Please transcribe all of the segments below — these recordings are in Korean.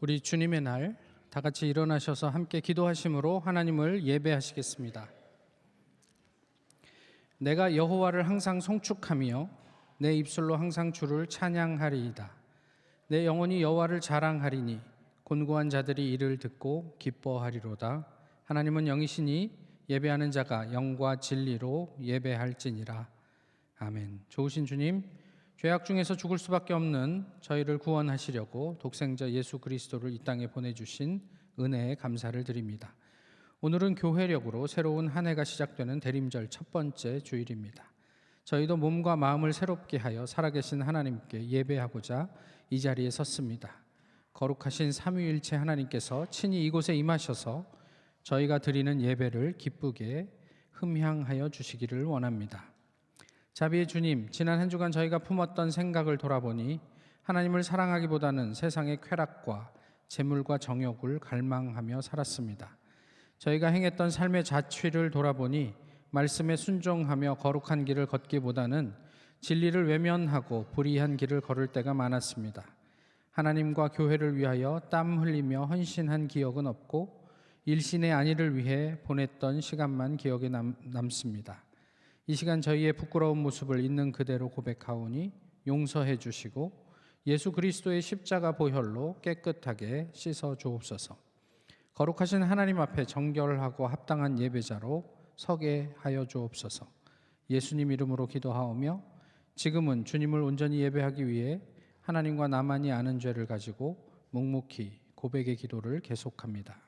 우리 주님의 날 다 같이 일어나셔서 함께 기도하심으로 하나님을 예배하시겠습니다. 내가 여호와를 항상 송축하며 내 입술로 항상 주를 찬양하리이다. 내 영혼이 여호와를 자랑하리니 곤고한 자들이 이를 듣고 기뻐하리로다. 하나님은 영이시니 예배하는 자가 영과 진리로 예배할지니라. 아멘. 좋으신 주님, 죄악 중에서 죽을 수밖에 없는 저희를 구원하시려고 독생자 예수 그리스도를 이 땅에 보내주신 은혜에 감사를 드립니다. 오늘은 교회력으로 새로운 한 해가 시작되는 대림절 첫 번째 주일입니다. 저희도 몸과 마음을 새롭게 하여 살아계신 하나님께 예배하고자 이 자리에 섰습니다. 거룩하신 삼위일체 하나님께서 친히 이곳에 임하셔서 저희가 드리는 예배를 기쁘게 흠향하여 주시기를 원합니다. 자비의 주님, 지난 한 주간 저희가 품었던 생각을 돌아보니 하나님을 사랑하기보다는 세상의 쾌락과 재물과 정욕을 갈망하며 살았습니다. 저희가 행했던 삶의 자취를 돌아보니 말씀에 순종하며 거룩한 길을 걷기보다는 진리를 외면하고 불의한 길을 걸을 때가 많았습니다. 하나님과 교회를 위하여 땀 흘리며 헌신한 기억은 없고 일신의 안위를 위해 보냈던 시간만 기억에 남습니다. 이 시간 저희의 부끄러운 모습을 있는 그대로 고백하오니 용서해 주시고 예수 그리스도의 십자가 보혈로 깨끗하게 씻어 주옵소서. 거룩하신 하나님 앞에 정결하고 합당한 예배자로 서게 하여 주옵소서. 예수님 이름으로 기도하오며 지금은 주님을 온전히 예배하기 위해 하나님과 나만이 아는 죄를 가지고 묵묵히 고백의 기도를 계속합니다.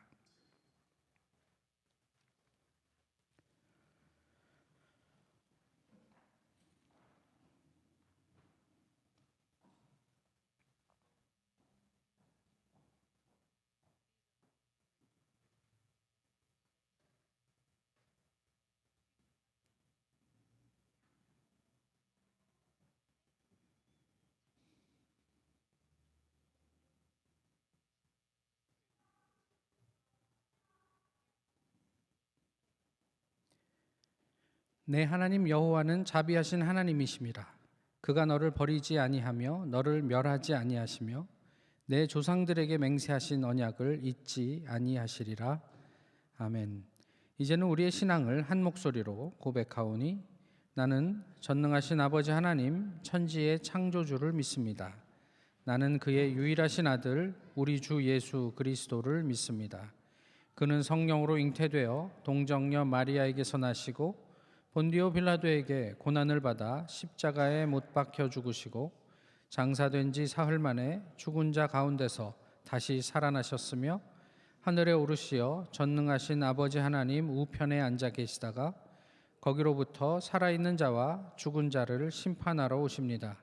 내 하나님 여호와는 자비하신 하나님이심이라. 그가 너를 버리지 아니하며 너를 멸하지 아니하시며 내 조상들에게 맹세하신 언약을 잊지 아니하시리라. 아멘. 이제는 우리의 신앙을 한 목소리로 고백하오니 나는 전능하신 아버지 하나님 천지의 창조주를 믿습니다. 나는 그의 유일하신 아들 우리 주 예수 그리스도를 믿습니다. 그는 성령으로 잉태되어 동정녀 마리아에게서 나시고 본디오 빌라도에게 고난을 받아 십자가에 못 박혀 죽으시고 장사된 지 사흘 만에 죽은 자 가운데서 다시 살아나셨으며 하늘에 오르시어 전능하신 아버지 하나님 우편에 앉아 계시다가 거기로부터 살아있는 자와 죽은 자를 심판하러 오십니다.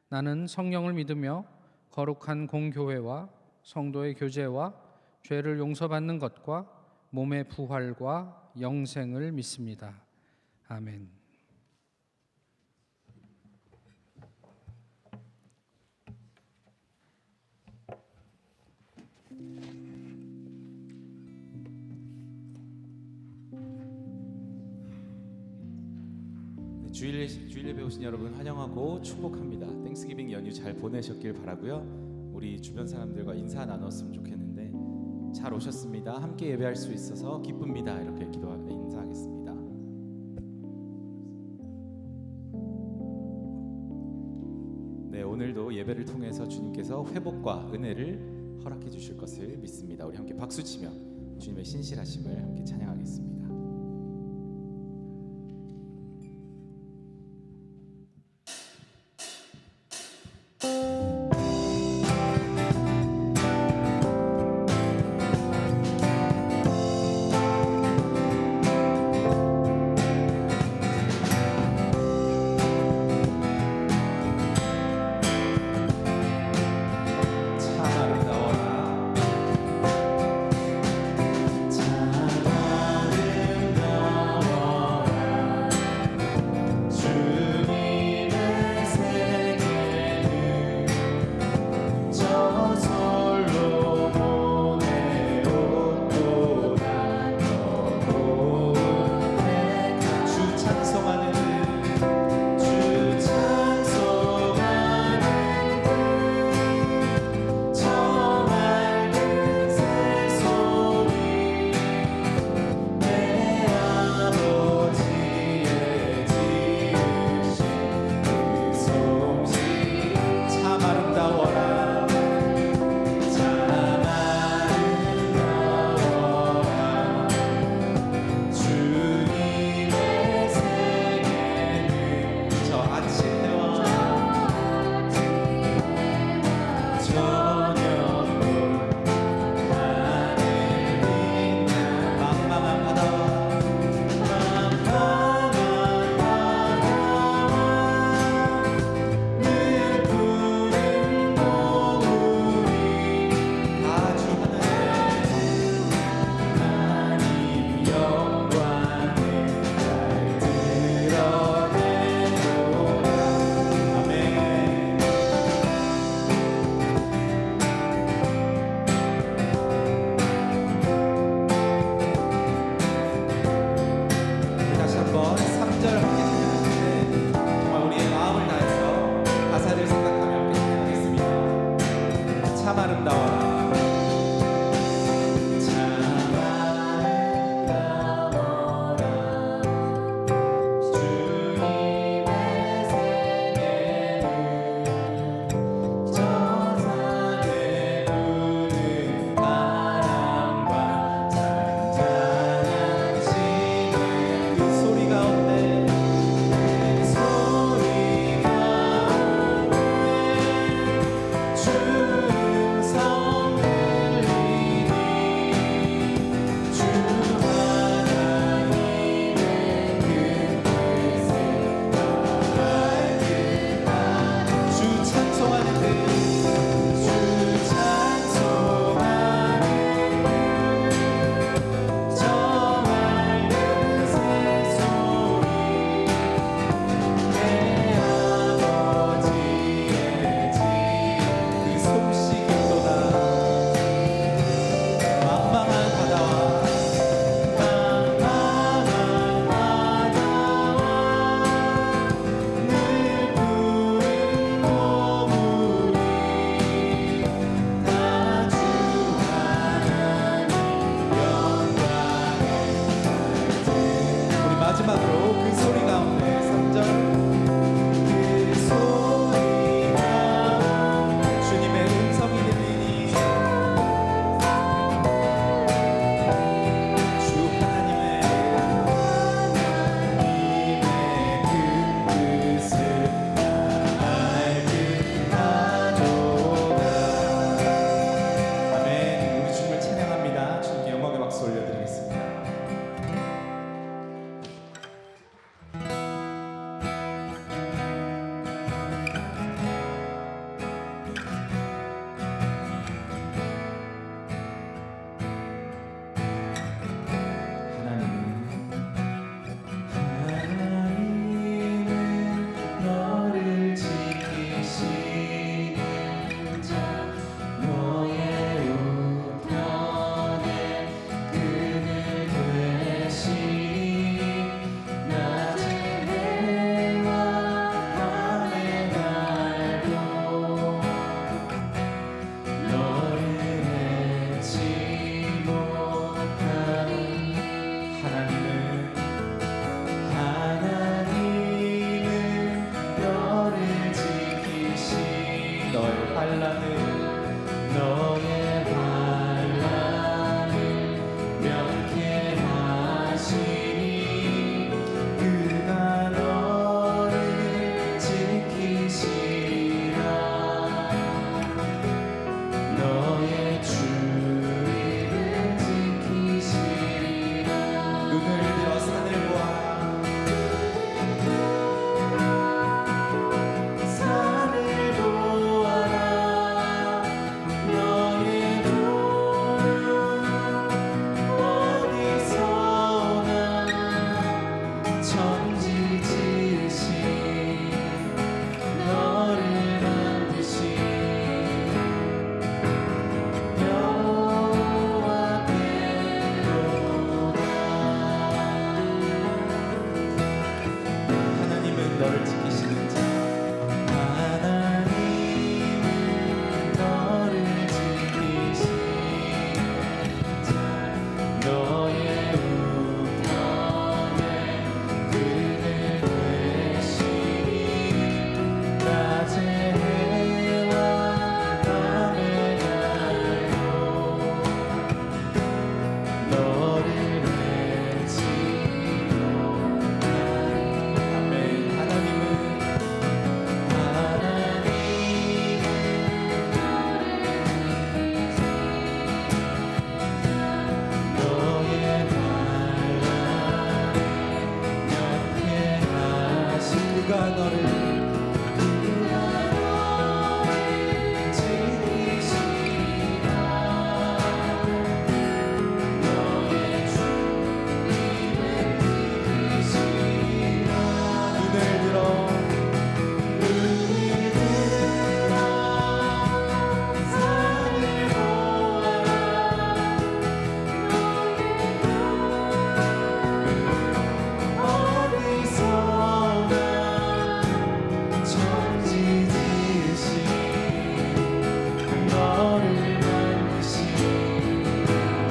나는 성령을 믿으며 거룩한 공교회와 성도의 교제와 죄를 용서받는 것과 몸의 부활과 영생을 믿습니다. 아멘. 주일 예배 오신 여러분 환영하고 축복합니다. 땡스기빙 연휴 잘 보내셨길 바라고요. 우리 주변 사람들과 인사 나눴으면 좋겠는데 잘 오셨습니다. 함께 예배할 수 있어서 기쁩니다. 이렇게 인사하겠습니다. 네, 오늘도 예배를 통해서 주님께서 회복과 은혜를 허락해 주실 것을 믿습니다. 우리 함께 박수치며 주님의 신실하심을 함께 찬양하겠습니다. 찬양을 너를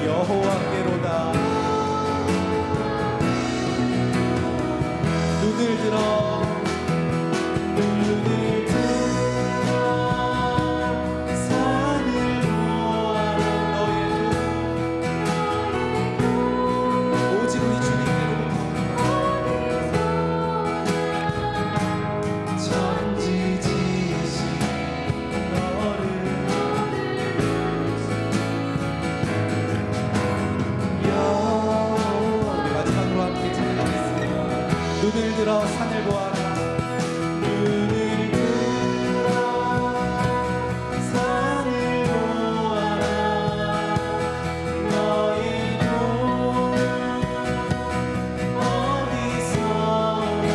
여호와께로다. 눈을 들어 산을 보아라. 너의 오직 우리 주님께로부터 천지 지으신 너를 우리 마지막으로 함께 찬양하겠습니다. 눈을 들어 산을 보아라. 눈을 들어 산을 보아라. 너의 눈 어디서나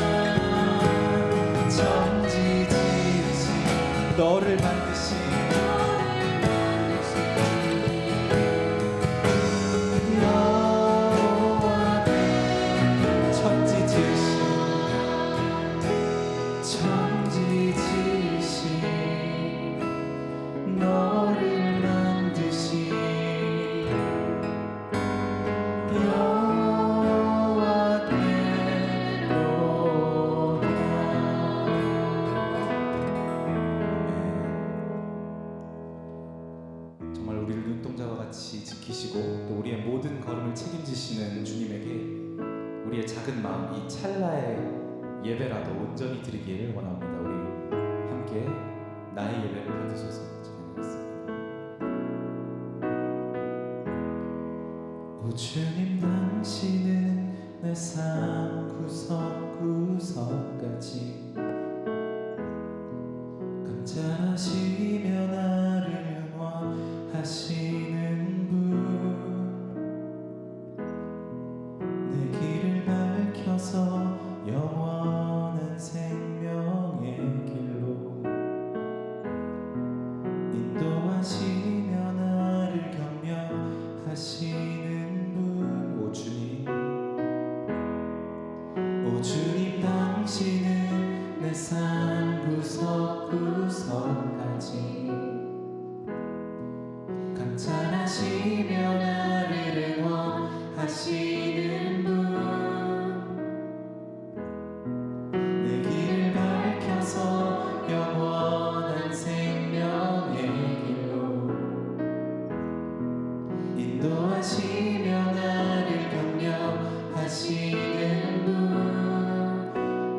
천지 지으신 너를 만드신 천지 지으신 너를 만드신 정말 우리를 눈동자와 같이 지키시고 또 우리의 모든 걸음을 책임지시는 주님에게 우리의 작은 마음 이 찰나의 예배라도 온전히 드리기를 원합니다. 우리 함께 나의 예배를 받으셔서 찬양하겠습니다. 오 주님 당신은 내 삶 구석구석까지 감찰하시며 나를 응원하시는 내 길을 밝혀서 영원한 생명의 길로 인도하시며 나를 격려하시는 분. 오 주님 당신은 내 삶 구석구석까지 감찰하시며 나를 응원하시는 분. 내 길을 밝혀서 영원한 생명의 길로 인도하시며 나를 격려하시는 분.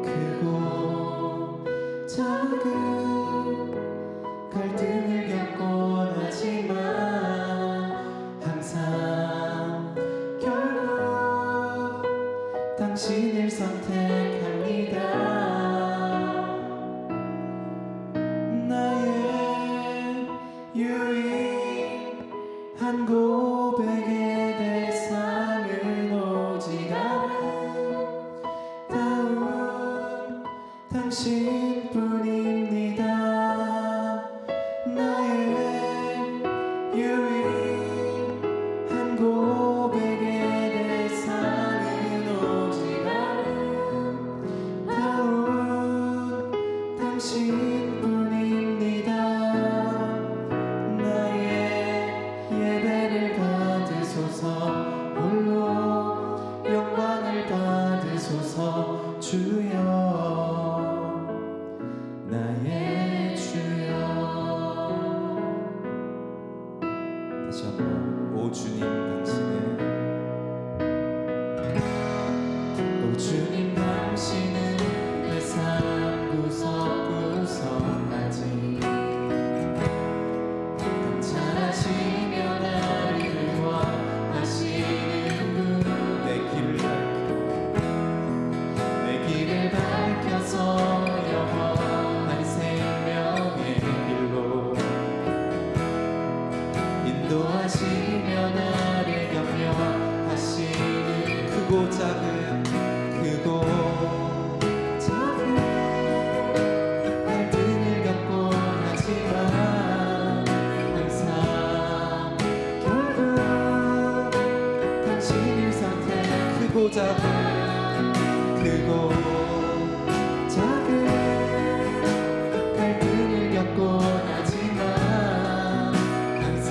크고 작은 갈등을 겪곤 하지만 항상 결국 당신을 선택합니다. 나의 유일한 고백의 대상은 오직 아름다운 당신뿐입니다. 나의 유일한 고백의 대상은 오직 아름다운 당신뿐입니다. 나의 예배를 받으소서. 홀로 영광을 받으소서. 주여 나의 주여. 다시 한번 오 주님 당신은 오 주님 당신은 내 삶 구석구석 크고 작은 크고 작은 갈등을 겪곤 하지만 항상 결국 당신을 선택 크고 작은 크고 작은 갈등을 겪곤 하지만 항상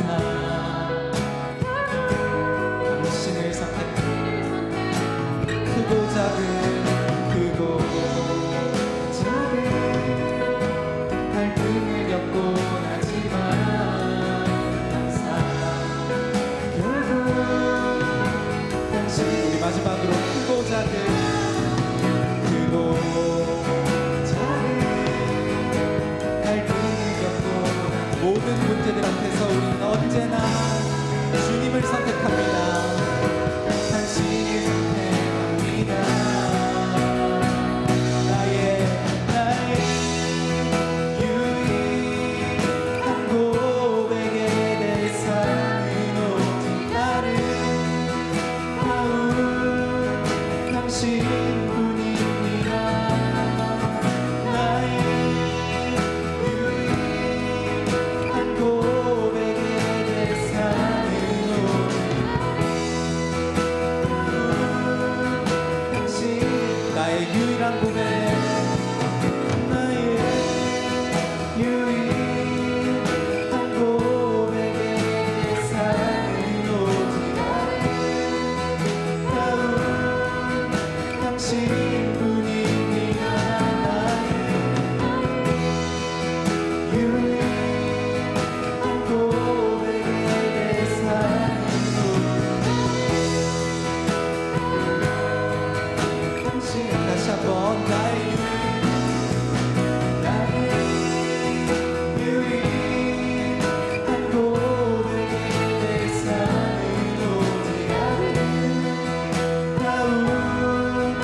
당신을 선택 크고 작은 크고 작은 갈등을 겪곤 하지만 항상 결국 당신 우리 마지막으로 크고 작은 크고 작은 갈등을 겪고 모든 문제들 앞에서 우리는 언제나 주님을 선택합니다. 당신을 선택합니다. 나의 유일한 고백에 대해서는 오직 나를 다운 당신뿐입니다. 나의 유일한 고백에 대해서는 오직 당신 나의 유일한 고백 나의 유일한 고백에 대해서는 오직 나를 다운 당신뿐입니다. 나의 유일한 고백에 대해서는 당신 다시 한번 나의 유일한 고백에 대해서는 오직 아름다운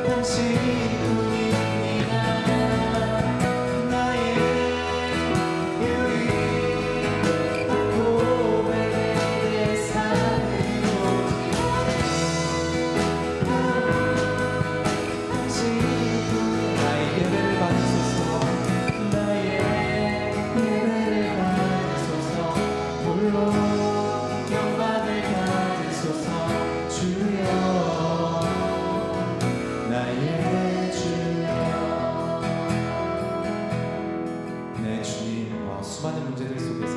당신뿐입니다. 나의 유일한 고백에 대해서는 오직 나의 예배를 받으소서. 나의 예배를 받으소서. 홀로 영광을 받으소서. 주여 나의 주여 내 주님. 수많은 문제들 속에서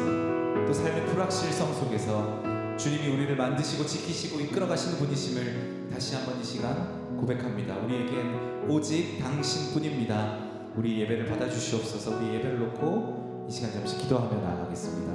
또 삶의 불확실성 속에서 주님이 우리를 만드시고 지키시고 이끌어가시는 분이심을 다시 한번 이 시간 고백합니다. 우리에겐 오직 당신뿐입니다. 우리 예배를 받아주시옵소서. 우리 예배를 놓고 이 시간 잠시 기도하며 나아가겠습니다.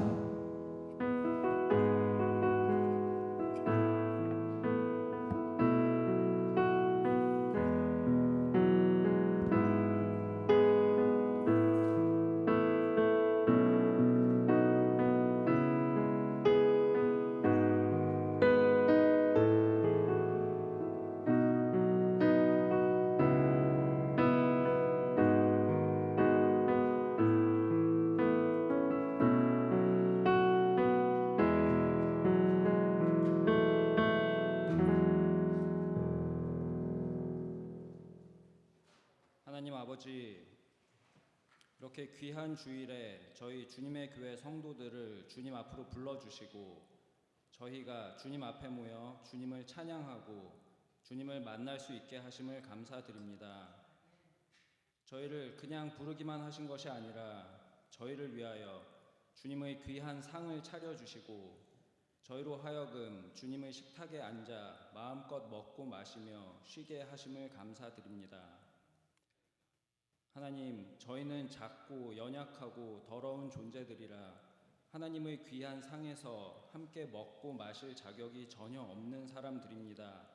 하나님 아버지, 이렇게 귀한 주일에 저희 주님의 교회 성도들을 주님 앞으로 불러주시고 저희가 주님 앞에 모여 주님을 찬양하고 주님을 만날 수 있게 하심을 감사드립니다. 저희를 그냥 부르기만 하신 것이 아니라 저희를 위하여 주님의 귀한 상을 차려주시고 저희로 하여금 주님의 식탁에 앉아 마음껏 먹고 마시며 쉬게 하심을 감사드립니다. 하나님, 저희는 작고 연약하고 더러운 존재들이라 하나님의 귀한 상에서 함께 먹고 마실 자격이 전혀 없는 사람들입니다.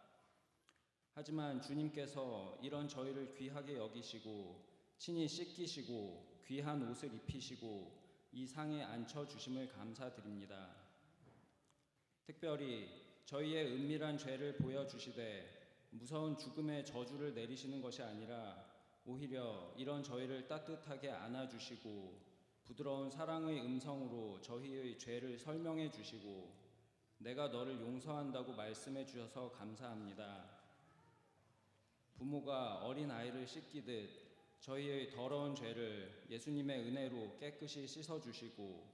하지만 주님께서 이런 저희를 귀하게 여기시고 친히 씻기시고 귀한 옷을 입히시고 이 상에 앉혀주심을 감사드립니다. 특별히 저희의 은밀한 죄를 보여주시되 무서운 죽음의 저주를 내리시는 것이 아니라 오히려 이런 저희를 따뜻하게 안아주시고 부드러운 사랑의 음성으로 저희의 죄를 설명해 주시고 내가 너를 용서한다고 말씀해 주셔서 감사합니다. 부모가 어린 아이를 씻기듯 저희의 더러운 죄를 예수님의 은혜로 깨끗이 씻어주시고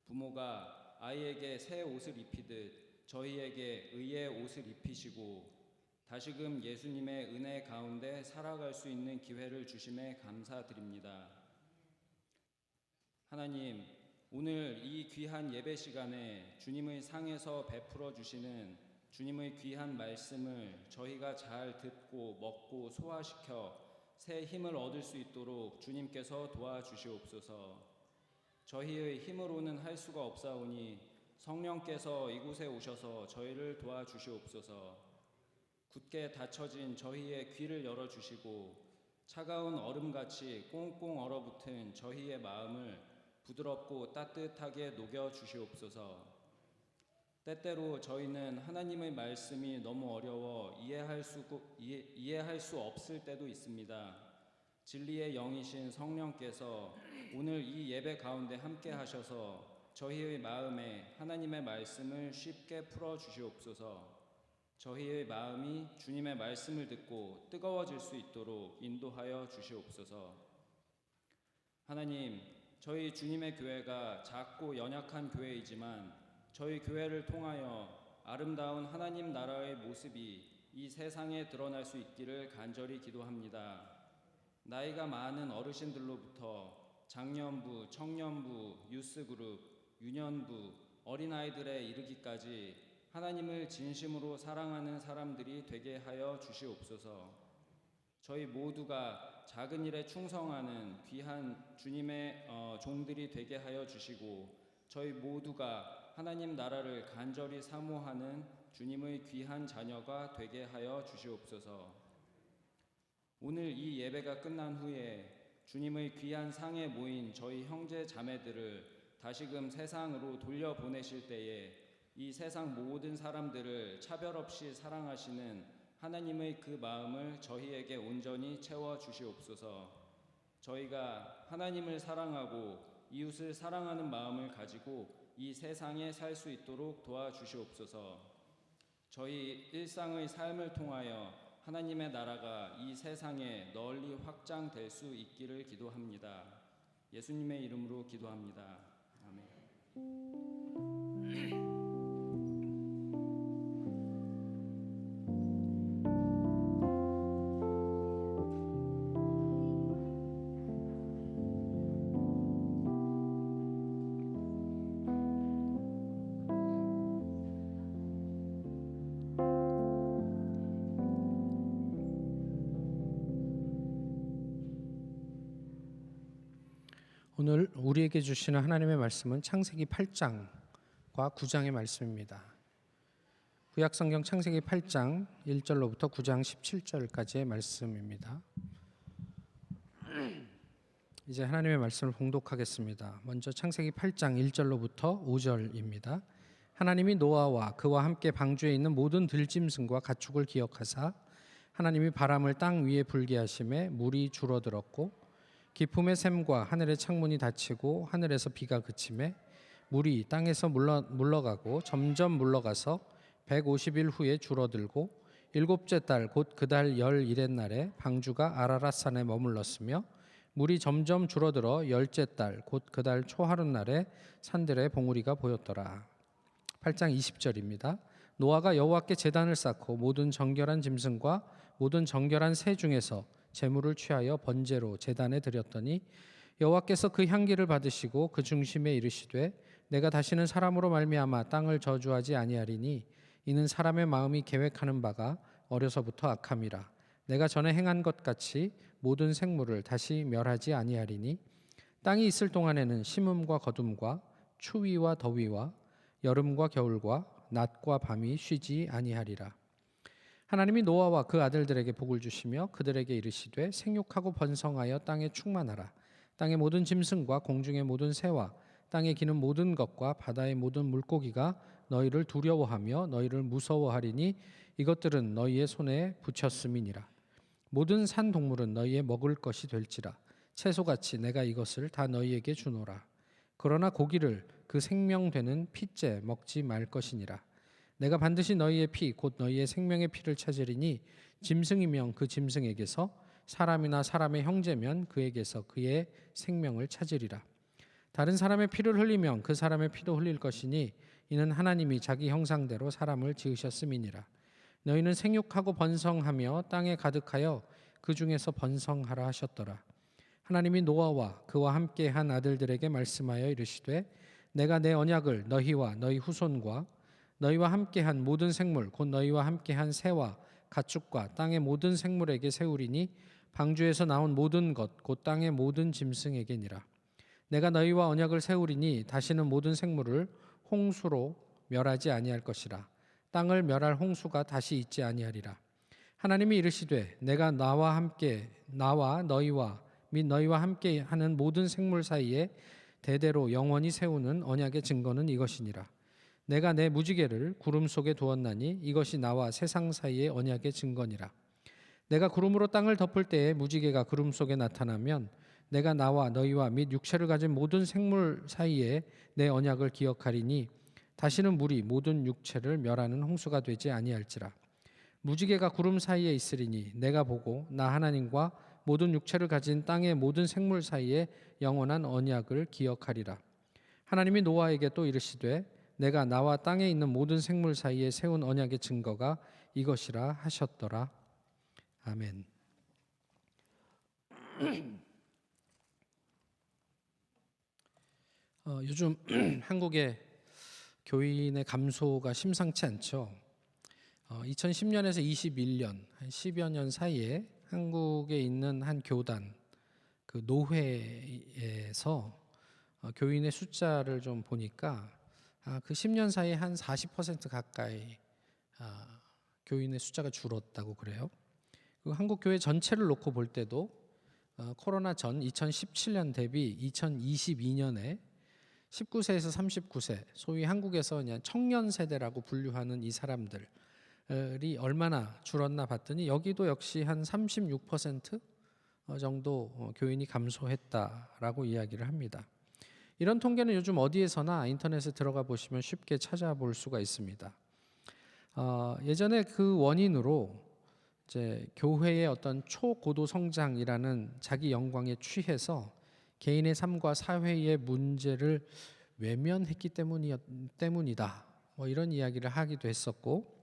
부모가 아이에게 새 옷을 입히듯 저희에게 의의 옷을 입히시고 다시금 예수님의 은혜 가운데 살아갈 수 있는 기회를 주심에 감사드립니다. 하나님, 오늘 이 귀한 예배 시간에 주님의 상에서 베풀어 주시는 주님의 귀한 말씀을 저희가 잘 듣고 먹고 소화시켜 새 힘을 얻을 수 있도록 주님께서 도와주시옵소서. 저희의 힘으로는 할 수가 없사오니 성령께서 이곳에 오셔서 저희를 도와주시옵소서. 굳게 닫혀진 저희의 귀를 열어주시고 차가운 얼음같이 꽁꽁 얼어붙은 저희의 마음을 부드럽고 따뜻하게 녹여주시옵소서. 때때로 저희는 하나님의 말씀이 너무 어려워 이해할 수 없을 때도 있습니다. 진리의 영이신 성령께서 오늘 이 예배 가운데 함께 하셔서 저희의 마음에 하나님의 말씀을 쉽게 풀어 주시옵소서. 저희의 마음이 주님의 말씀을 듣고 뜨거워질 수 있도록 인도하여 주시옵소서. 하나님, 저희 주님의 교회가 작고 연약한 교회이지만 저희 교회를 통하여 아름다운 하나님 나라의 모습이 이 세상에 드러날 수 있기를 간절히 기도합니다. 나이가 많은 어르신들로부터 장년부, 청년부, 유스그룹, 유년부, 어린아이들에 이르기까지 하나님을 진심으로 사랑하는 사람들이 되게 하여 주시옵소서. 저희 모두가 작은 일에 충성하는 귀한 주님의 종들이 되게 하여 주시고 저희 모두가 하나님 나라를 간절히 사모하는 주님의 귀한 자녀가 되게 하여 주시옵소서. 오늘 이 예배가 끝난 후에 주님의 귀한 상에 모인 저희 형제 자매들을 다시금 세상으로 돌려보내실 때에 이 세상 모든 사람들을 차별 없이 사랑하시는 하나님의 그 마음을 저희에게 온전히 채워 주시옵소서. 저희가 하나님을 사랑하고 이웃을 사랑하는 마음을 가지고 이 세상에 살 수 있도록 도와주시옵소서. 저희 일상의 삶을 통하여 하나님의 나라가 이 세상에 널리 확장될 수 있기를 기도합니다. 예수님의 이름으로 기도합니다. 아멘. 오늘 우리에게 주시는 하나님의 말씀은 창세기 8장과 9장의 말씀입니다. 구약성경 창세기 8장 1절로부터 9장 17절까지의 말씀입니다. 이제 하나님의 말씀을 봉독하겠습니다. 먼저 창세기 8장 1절로부터 5절입니다. 하나님이 노아와 그와 함께 방주에 있는 모든 들짐승과 가축을 기억하사 하나님이 바람을 땅 위에 불게 하심에 물이 줄어들었고 기품의 샘과 하늘의 창문이 닫히고 하늘에서 비가 그치매 물이 땅에서 물러가고 점점 물러가서 150일 후에 줄어들고 일곱째 달 곧 그 달 11의 날에 방주가 아라랏산에 머물렀으며 물이 점점 줄어들어 열째 달 곧 그 달 초하룻 날에 산들에 봉우리가 보였더라. 8장 20절입니다. 노아가 여호와께 제단을 쌓고 모든 정결한 짐승과 모든 정결한 새 중에서 제물을 취하여 번제로 제단에 드렸더니 여호와께서 그 향기를 받으시고 그 중심에 이르시되 내가 다시는 사람으로 말미암아 땅을 저주하지 아니하리니 이는 사람의 마음이 계획하는 바가 어려서부터 악함이라. 내가 전에 행한 것 같이 모든 생물을 다시 멸하지 아니하리니 땅이 있을 동안에는 심음과 거둠과 추위와 더위와 여름과 겨울과 낮과 밤이 쉬지 아니하리라. 하나님이 노아와 그 아들들에게 복을 주시며 그들에게 이르시되 생육하고 번성하여 땅에 충만하라. 땅의 모든 짐승과 공중의 모든 새와 땅에 기는 모든 것과 바다의 모든 물고기가 너희를 두려워하며 너희를 무서워하리니 이것들은 너희의 손에 붙였음이니라. 모든 산 동물은 너희의 먹을 것이 될지라. 채소같이 내가 이것을 다 너희에게 주노라. 그러나 고기를 그 생명되는 피째 먹지 말 것이니라. 내가 반드시 너희의 피 곧 너희의 생명의 피를 찾으리니 짐승이면 그 짐승에게서, 사람이나 사람의 형제면 그에게서 그의 생명을 찾으리라. 다른 사람의 피를 흘리면 그 사람의 피도 흘릴 것이니 이는 하나님이 자기 형상대로 사람을 지으셨음이니라. 너희는 생육하고 번성하며 땅에 가득하여 그 중에서 번성하라 하셨더라. 하나님이 노아와 그와 함께 한 아들들에게 말씀하여 이르시되 내가 내 언약을 너희와 너희 후손과 너희와 함께한 모든 생물 곧 너희와 함께한 새와 가축과 땅의 모든 생물에게 세우리니 방주에서 나온 모든 것 곧 땅의 모든 짐승에게니라. 내가 너희와 언약을 세우리니 다시는 모든 생물을 홍수로 멸하지 아니할 것이라. 땅을 멸할 홍수가 다시 있지 아니하리라. 하나님이 이르시되 내가 나와 너희와 및 너희와 함께 하는 모든 생물 사이에 대대로 영원히 세우는 언약의 증거는 이것이니라. 내가 내 무지개를 구름 속에 두었나니 이것이 나와 세상 사이의 언약의 증거니라. 내가 구름으로 땅을 덮을 때에 무지개가 구름 속에 나타나면 내가 나와 너희와 및 육체를 가진 모든 생물 사이에 내 언약을 기억하리니 다시는 물이 모든 육체를 멸하는 홍수가 되지 아니할지라. 무지개가 구름 사이에 있으리니 내가 보고 나 하나님과 모든 육체를 가진 땅의 모든 생물 사이에 영원한 언약을 기억하리라. 하나님이 노아에게 또 이르시되 내가 나와 땅에 있는 모든 생물 사이에 세운 언약의 증거가 이것이라 하셨더라. 아멘. 요즘 한국의 교인의 감소가 심상치 않죠. 2010년에서 21년, 한 10여 년 사이에 한국에 있는 한 교단, 그 노회에서 교인의 숫자를 좀 보니까 그 10년 사이에 한 40% 가까이 교인의 숫자가 줄었다고 그래요. 그리고 한국 교회 전체를 놓고 볼 때도 코로나 전 2017년 대비 2022년에 19세에서 39세, 소위 한국에서 그냥 청년 세대라고 분류하는 이 사람들이 얼마나 줄었나 봤더니 여기도 역시 한 36% 정도 교인이 감소했다라고 이야기를 합니다. 이런 통계는 요즘 어디에서나 인터넷에 들어가 보시면 쉽게 찾아볼 수가 있습니다. 예전에 그 원인으로 이제 교회의 어떤 초고도 성장이라는 자기 영광에 취해서 개인의 삶과 사회의 문제를 외면했기 때문이다. 뭐 이런 이야기를 하기도 했었고,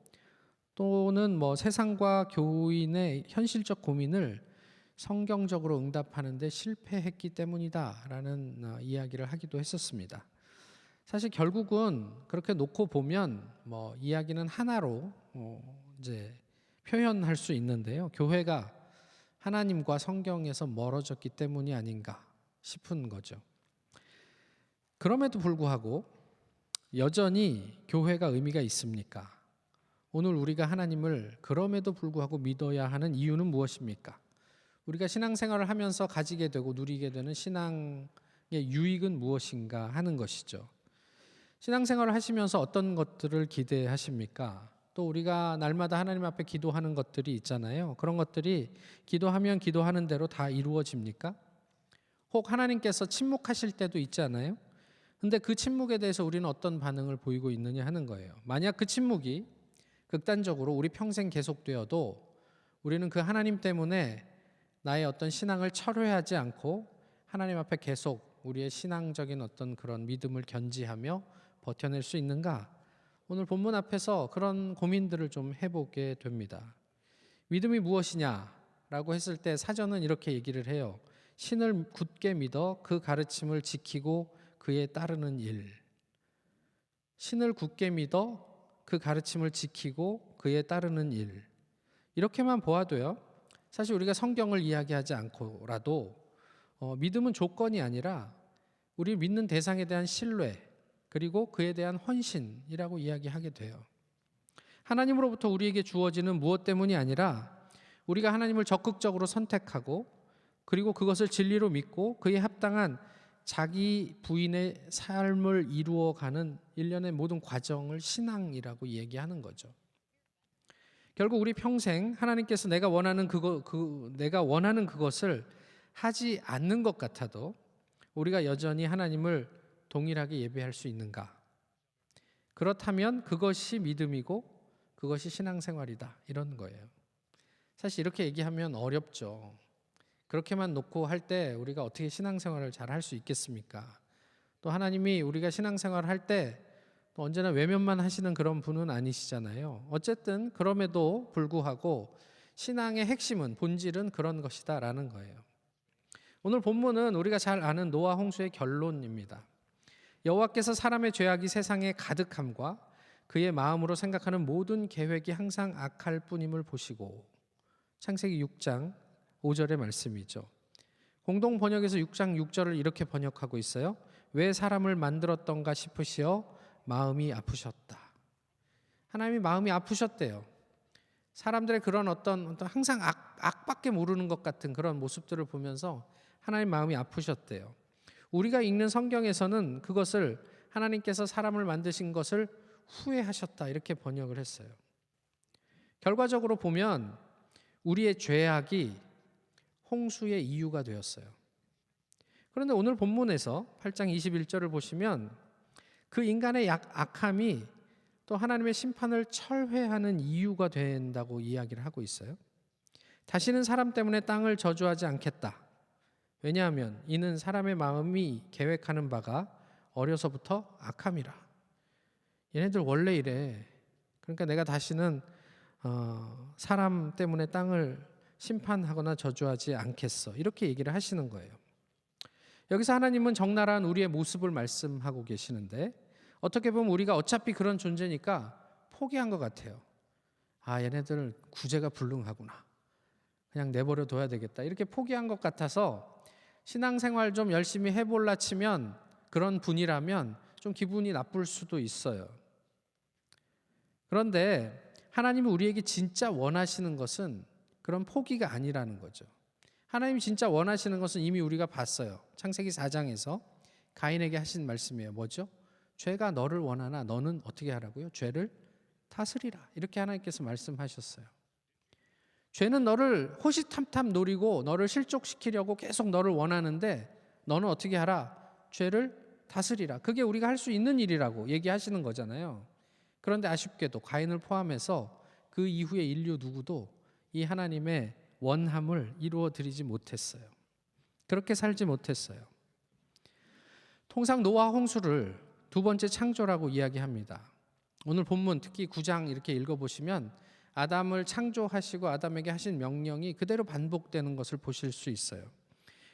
또는 뭐 세상과 교인의 현실적 고민을 성경적으로 응답하는데 실패했기 때문이다라는 이야기를 하기도 했었습니다. 사실 결국은 그렇게 놓고 보면 뭐 이야기는 하나로 이제 표현할 수 있는데요. 교회가 하나님과 성경에서 멀어졌기 때문이 아닌가 싶은 거죠. 그럼에도 불구하고 여전히 교회가 의미가 있습니까? 오늘 우리가 하나님을 그럼에도 불구하고 믿어야 하는 이유는 무엇입니까? 우리가 신앙생활을 하면서 가지게 되고 누리게 되는 신앙의 유익은 무엇인가 하는 것이죠. 신앙생활을 하시면서 어떤 것들을 기대하십니까? 또 우리가 날마다 하나님 앞에 기도하는 것들이 있잖아요. 그런 것들이 기도하면 기도하는 대로 다 이루어집니까? 혹 하나님께서 침묵하실 때도 있잖아요. 근데 그 침묵에 대해서 우리는 어떤 반응을 보이고 있느냐 하는 거예요. 만약 그 침묵이 극단적으로 우리 평생 계속되어도 우리는 그 하나님 때문에 나의 어떤 신앙을 철회하지 않고 하나님 앞에 계속 우리의 신앙적인 어떤 그런 믿음을 견지하며 버텨낼 수 있는가? 오늘 본문 앞에서 그런 고민들을 좀 해보게 됩니다. 믿음이 무엇이냐라고 했을 때 사전은 이렇게 얘기를 해요. 신을 굳게 믿어 그 가르침을 지키고 그에 따르는 일. 신을 굳게 믿어 그 가르침을 지키고 그에 따르는 일. 이렇게만 보아도요. 사실 우리가 성경을 이야기하지 않고라도 믿음은 조건이 아니라 우리 믿는 대상에 대한 신뢰 그리고 그에 대한 헌신이라고 이야기하게 돼요. 하나님으로부터 우리에게 주어지는 무엇 때문이 아니라 우리가 하나님을 적극적으로 선택하고 그리고 그것을 진리로 믿고 그에 합당한 자기 부인의 삶을 이루어가는 일련의 모든 과정을 신앙이라고 얘기하는 거죠. 결국 우리 평생 하나님께서 내가 원하는 그것을 하지 않는 것 같아도 우리가 여전히 하나님을 동일하게 예배할 수 있는가? 그렇다면 그것이 믿음이고 그것이 신앙생활이다 이런 거예요. 사실 이렇게 얘기하면 어렵죠. 그렇게만 놓고 할 때 우리가 어떻게 신앙생활을 잘 할 수 있겠습니까? 또 하나님이 우리가 신앙생활을 할 때 또 언제나 외면만 하시는 그런 분은 아니시잖아요. 어쨌든 그럼에도 불구하고 신앙의 핵심은, 본질은 그런 것이다라는 거예요. 오늘 본문은 우리가 잘 아는 노아 홍수의 결론입니다. 여호와께서 사람의 죄악이 세상에 가득함과 그의 마음으로 생각하는 모든 계획이 항상 악할 뿐임을 보시고, 창세기 6장 5절의 말씀이죠. 공동 번역에서 6장 6절을 이렇게 번역하고 있어요. 왜 사람을 만들었던가 싶으시어 마음이 아프셨다. 하나님이 마음이 아프셨대요. 사람들의 그런 어떤 항상 악밖에 모르는 것 같은 그런 모습들을 보면서 하나님 마음이 아프셨대요. 우리가 읽는 성경에서는 그것을 하나님께서 사람을 만드신 것을 후회하셨다 이렇게 번역을 했어요. 결과적으로 보면 우리의 죄악이 홍수의 이유가 되었어요. 그런데 오늘 본문에서 8장 21절을 보시면 그 인간의 악함이 또 하나님의 심판을 철회하는 이유가 된다고 이야기를 하고 있어요. 다시는 사람 때문에 땅을 저주하지 않겠다. 왜냐하면 이는 사람의 마음이 계획하는 바가 어려서부터 악함이라. 얘네들 원래 이래. 그러니까 내가 다시는 사람 때문에 땅을 심판하거나 저주하지 않겠어. 이렇게 얘기를 하시는 거예요. 여기서 하나님은 적나라한 우리의 모습을 말씀하고 계시는데, 어떻게 보면 우리가 어차피 그런 존재니까 포기한 것 같아요. 얘네들 구제가 불능하구나. 그냥 내버려 둬야 되겠다. 이렇게 포기한 것 같아서 신앙생활 좀 열심히 해볼라 치면, 그런 분이라면 좀 기분이 나쁠 수도 있어요. 그런데 하나님이 우리에게 진짜 원하시는 것은 그런 포기가 아니라는 거죠. 하나님이 진짜 원하시는 것은 이미 우리가 봤어요. 창세기 4장에서 가인에게 하신 말씀이에요. 뭐죠? 죄가 너를 원하나 너는 어떻게 하라고요? 죄를 다스리라. 이렇게 하나님께서 말씀하셨어요. 죄는 너를 호시탐탐 노리고 너를 실족시키려고 계속 너를 원하는데, 너는 어떻게 하라? 죄를 다스리라. 그게 우리가 할 수 있는 일이라고 얘기하시는 거잖아요. 그런데 아쉽게도 가인을 포함해서 그 이후의 인류 누구도 이 하나님의 원함을 이루어 드리지 못했어요. 그렇게 살지 못했어요. 통상 노아 홍수를 두 번째 창조라고 이야기합니다. 오늘 본문 특히 9장 이렇게 읽어보시면 아담을 창조하시고 아담에게 하신 명령이 그대로 반복되는 것을 보실 수 있어요.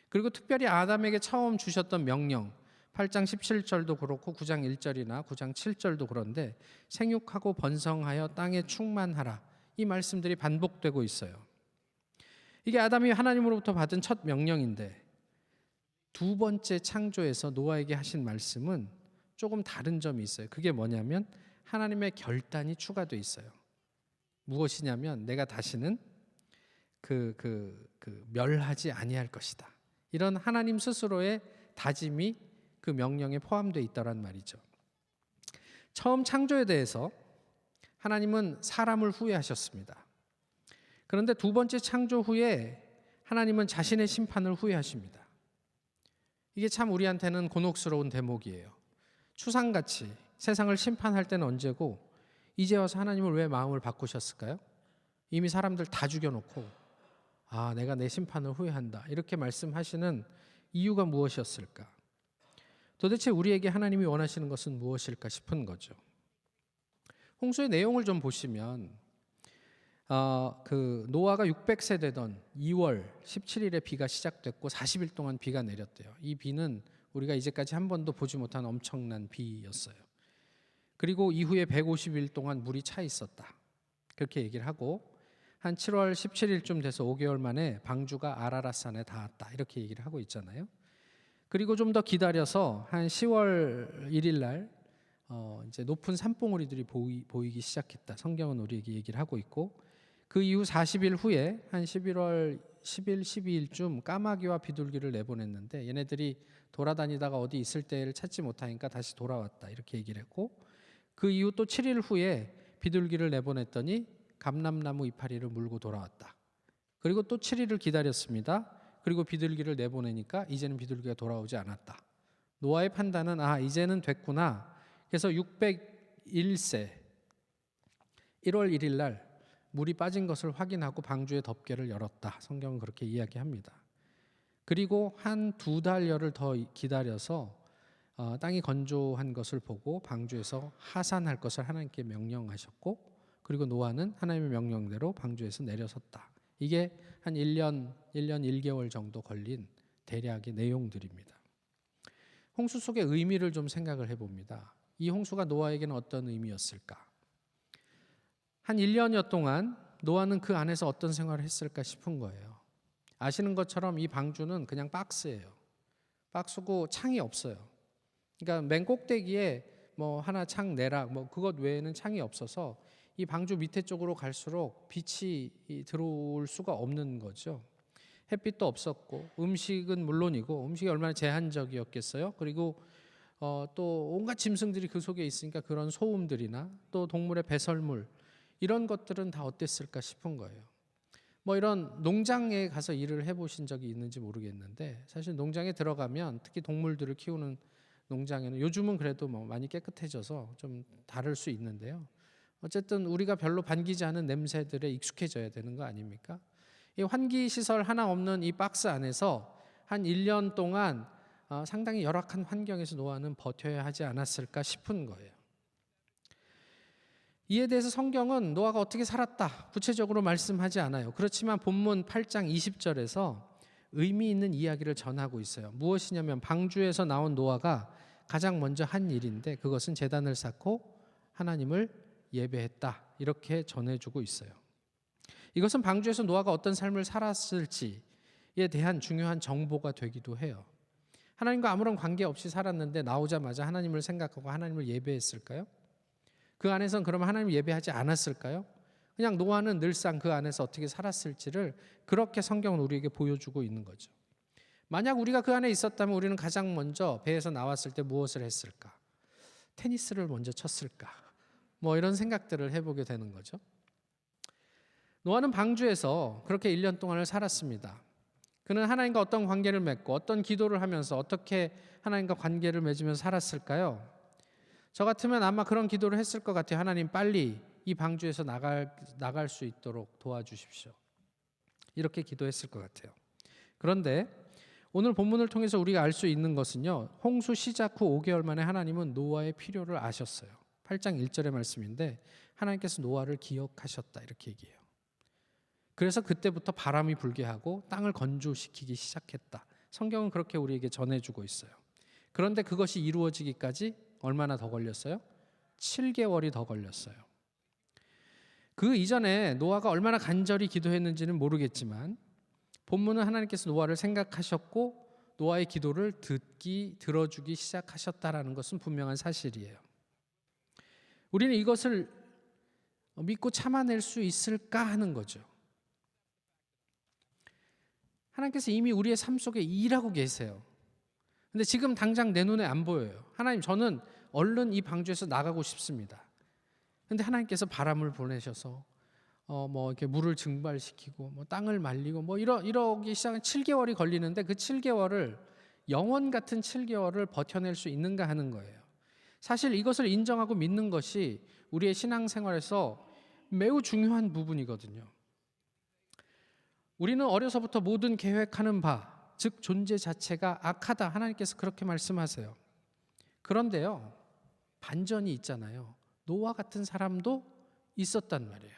그리고 특별히 아담에게 처음 주셨던 명령, 8장 17절도 그렇고 9장 1절이나 9장 7절도 그런데 생육하고 번성하여 땅에 충만하라, 이 말씀들이 반복되고 있어요. 이게 아담이 하나님으로부터 받은 첫 명령인데, 두 번째 창조에서 노아에게 하신 말씀은 조금 다른 점이 있어요. 그게 뭐냐면 하나님의 결단이 추가되어 있어요. 무엇이냐면 내가 다시는 멸하지 아니할 것이다. 이런 하나님 스스로의 다짐이 그 명령에 포함되어 있다란 말이죠. 처음 창조에 대해서 하나님은 사람을 후회하셨습니다. 그런데 두 번째 창조 후에 하나님은 자신의 심판을 후회하십니다. 이게 참 우리한테는 곤혹스러운 대목이에요. 추상같이 세상을 심판할 때는 언제고 이제 와서 하나님을 왜 마음을 바꾸셨을까요? 이미 사람들 다 죽여놓고 내가 내 심판을 후회한다 이렇게 말씀하시는 이유가 무엇이었을까? 도대체 우리에게 하나님이 원하시는 것은 무엇일까 싶은 거죠. 홍수의 내용을 좀 보시면 노아가 600세 되던 2월 17일에 비가 시작됐고 40일 동안 비가 내렸대요. 이 비는 우리가 이제까지 한 번도 보지 못한 엄청난 비였어요. 그리고 이후에 150일 동안 물이 차 있었다. 그렇게 얘기를 하고 한 7월 17일쯤 돼서 5개월 만에 방주가 아라랏산에 닿았다. 이렇게 얘기를 하고 있잖아요. 그리고 좀 더 기다려서 한 10월 1일 날 이제 높은 산봉우리들이 보이기 시작했다. 성경은 우리에게 얘기를 하고 있고, 그 이후 40일 후에 한 11월 10일, 12일쯤 까마귀와 비둘기를 내보냈는데 얘네들이 돌아다니다가 어디 있을 때를 찾지 못하니까 다시 돌아왔다. 이렇게 얘기를 했고, 그 이후 또 7일 후에 비둘기를 내보냈더니 감람나무 이파리를 물고 돌아왔다. 그리고 또 7일을 기다렸습니다. 그리고 비둘기를 내보내니까 이제는 비둘기가 돌아오지 않았다. 노아의 판단은 이제는 됐구나. 그래서 601세 1월 1일 날 물이 빠진 것을 확인하고 방주의 덮개를 열었다. 성경은 그렇게 이야기합니다. 그리고 한 2달여를 더 기다려서 땅이 건조한 것을 보고 방주에서 하산할 것을 하나님께 명령하셨고, 그리고 노아는 하나님의 명령대로 방주에서 내려섰다. 이게 한 1년 1개월 정도 걸린 대략의 내용들입니다. 홍수 속의 의미를 좀 생각을 해봅니다. 이 홍수가 노아에게는 어떤 의미였을까? 한 1년여 동안 노아는 그 안에서 어떤 생활을 했을까 싶은 거예요. 아시는 것처럼 이 방주는 그냥 박스예요. 박스고 창이 없어요. 그러니까 맨 꼭대기에 뭐 하나 창 내락 뭐 그것 외에는 창이 없어서 이 방주 밑에 쪽으로 갈수록 빛이 들어올 수가 없는 거죠. 햇빛도 없었고 음식은 물론이고 음식이 얼마나 제한적이었겠어요. 그리고 또 온갖 짐승들이 그 속에 있으니까 그런 소음들이나 또 동물의 배설물 이런 것들은 다 어땠을까 싶은 거예요. 뭐 이런 농장에 가서 일을 해보신 적이 있는지 모르겠는데 사실 농장에 들어가면 특히 동물들을 키우는 농장에는 요즘은 그래도 뭐 많이 깨끗해져서 좀 다를 수 있는데요. 어쨌든 우리가 별로 반기지 않은 냄새들에 익숙해져야 되는 거 아닙니까? 이 환기 시설 하나 없는 이 박스 안에서 한 1년 동안 상당히 열악한 환경에서 노아는 버텨야 하지 않았을까 싶은 거예요. 이에 대해서 성경은 노아가 어떻게 살았다 구체적으로 말씀하지 않아요. 그렇지만 본문 8장 20절에서 의미 있는 이야기를 전하고 있어요. 무엇이냐면 방주에서 나온 노아가 가장 먼저 한 일인데 그것은 제단을 쌓고 하나님을 예배했다 이렇게 전해주고 있어요. 이것은 방주에서 노아가 어떤 삶을 살았을지에 대한 중요한 정보가 되기도 해요. 하나님과 아무런 관계없이 살았는데 나오자마자 하나님을 생각하고 하나님을 예배했을까요? 그 안에서는 그러면 하나님을 예배하지 않았을까요? 그냥 노아는 늘상 그 안에서 어떻게 살았을지를 그렇게 성경은 우리에게 보여주고 있는 거죠. 만약 우리가 그 안에 있었다면 우리는 가장 먼저 배에서 나왔을 때 무엇을 했을까? 테니스를 먼저 쳤을까? 뭐 이런 생각들을 해보게 되는 거죠. 노아는 방주에서 그렇게 1년 동안을 살았습니다. 그는 하나님과 어떤 관계를 맺고 어떤 기도를 하면서 어떻게 하나님과 관계를 맺으면서 살았을까요? 저 같으면 아마 그런 기도를 했을 것 같아요. 하나님 빨리 이 방주에서 나갈 수 있도록 도와주십시오. 이렇게 기도했을 것 같아요. 그런데 오늘 본문을 통해서 우리가 알 수 있는 것은요. 홍수 시작 후 5개월 만에 하나님은 노아의 필요를 아셨어요. 8장 1절의 말씀인데 하나님께서 노아를 기억하셨다 이렇게 얘기해요. 그래서 그때부터 바람이 불게 하고 땅을 건조시키기 시작했다. 성경은 그렇게 우리에게 전해주고 있어요. 그런데 그것이 이루어지기까지 얼마나 더 걸렸어요? 7개월이 더 걸렸어요. 그 이전에 노아가 얼마나 간절히 기도했는지는 모르겠지만 본문은 하나님께서 노아를 생각하셨고 노아의 기도를 들어주기 시작하셨다라는 것은 분명한 사실이에요. 우리는 이것을 믿고 참아낼 수 있을까 하는 거죠. 하나님께서 이미 우리의 삶 속에 일하고 계세요. 근데 지금 당장 내 눈에 안 보여요. 하나님, 저는 얼른 이 방주에서 나가고 싶습니다. 근데 하나님께서 바람을 보내셔서 뭐 이렇게 물을 증발시키고 뭐 땅을 말리고 뭐 이러기 시작한 7개월이 걸리는데 그 7개월을 영원 같은 7개월을 버텨낼 수 있는가 하는 거예요. 사실 이것을 인정하고 믿는 것이 우리의 신앙생활에서 매우 중요한 부분이거든요. 우리는 어려서부터 모든 계획하는 바, 즉 존재 자체가 악하다. 하나님께서 그렇게 말씀하세요. 그런데요, 반전이 있잖아요. 노아 같은 사람도 있었단 말이에요.